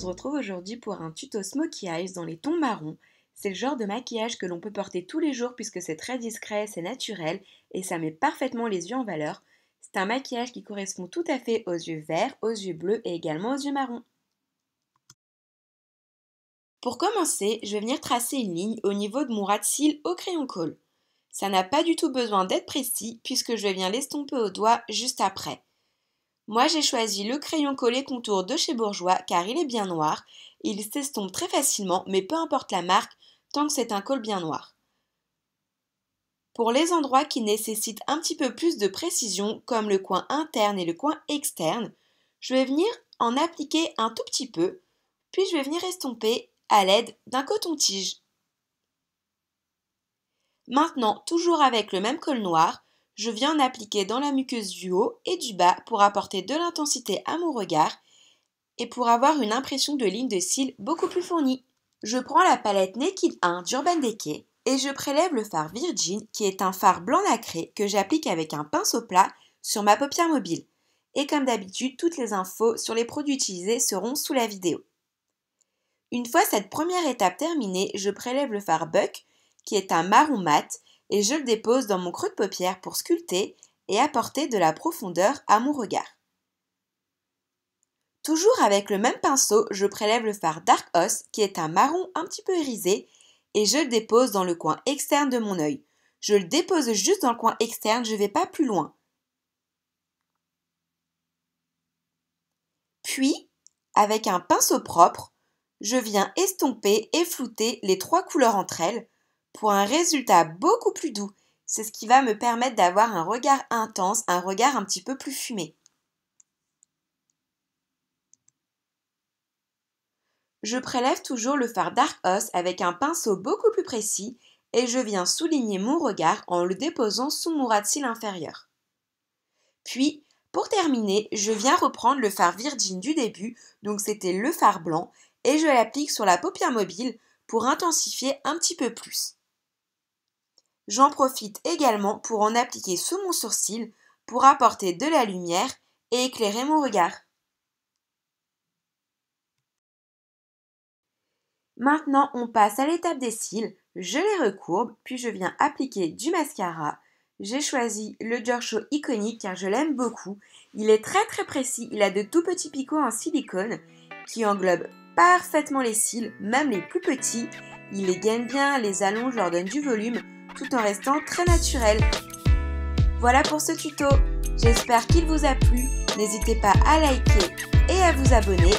retrouve aujourd'hui pour un tuto Smokey Eyes dans les tons marrons. C'est le genre de maquillage que l'on peut porter tous les jours puisque c'est très discret, c'est naturel et ça met parfaitement les yeux en valeur. C'est un maquillage qui correspond tout à fait aux yeux verts, aux yeux bleus et également aux yeux marrons. Pour commencer, je vais venir tracer une ligne au niveau de mon ras de cils au crayon colle. Ça n'a pas du tout besoin d'être précis puisque je viens l'estomper au doigt juste après. Moi j'ai choisi le crayon collé contour de chez Bourjois car il est bien noir, il s'estompe très facilement mais peu importe la marque tant que c'est un col bien noir. Pour les endroits qui nécessitent un petit peu plus de précision comme le coin interne et le coin externe, je vais venir en appliquer un tout petit peu, puis je vais venir estomper à l'aide d'un coton-tige. Maintenant, toujours avec le même col noir, je viens en appliquer dans la muqueuse du haut et du bas pour apporter de l'intensité à mon regard et pour avoir une impression de ligne de cils beaucoup plus fournie. Je prends la palette Naked 1 d'Urban Decay et je prélève le fard Virgin qui est un fard blanc nacré que j'applique avec un pinceau plat sur ma paupière mobile. Et comme d'habitude, toutes les infos sur les produits utilisés seront sous la vidéo. Une fois cette première étape terminée, je prélève le fard Buck qui est un marron mat et je le dépose dans mon creux de paupière pour sculpter et apporter de la profondeur à mon regard. Toujours avec le même pinceau, je prélève le fard Dark Oss qui est un marron un petit peu irisé et je le dépose dans le coin externe de mon œil. Je le dépose juste dans le coin externe, je ne vais pas plus loin. Puis, avec un pinceau propre, je viens estomper et flouter les trois couleurs entre elles pour un résultat beaucoup plus doux. C'est ce qui va me permettre d'avoir un regard intense, un regard un petit peu plus fumé. Je prélève toujours le fard Dark Oss avec un pinceau beaucoup plus précis et je viens souligner mon regard en le déposant sous mon ras de cils inférieur. Puis, pour terminer, je viens reprendre le fard Virgin du début, donc c'était le fard blanc, et je l'applique sur la paupière mobile pour intensifier un petit peu plus. J'en profite également pour en appliquer sous mon sourcil pour apporter de la lumière et éclairer mon regard. Maintenant, on passe à l'étape des cils. Je les recourbe, puis je viens appliquer du mascara. J'ai choisi le Dior Show Iconic car je l'aime beaucoup. Il est très précis, il a de tout petits picots en silicone qui englobent parfaitement les cils, même les plus petits. Il les gaine bien, les allonge, leur donne du volume, tout en restant très naturel. Voilà pour ce tuto. J'espère qu'il vous a plu. N'hésitez pas à liker et à vous abonner.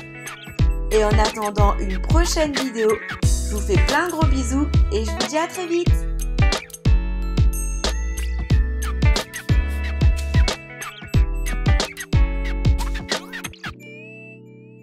Et en attendant une prochaine vidéo, je vous fais plein de gros bisous et je vous dis à très vite.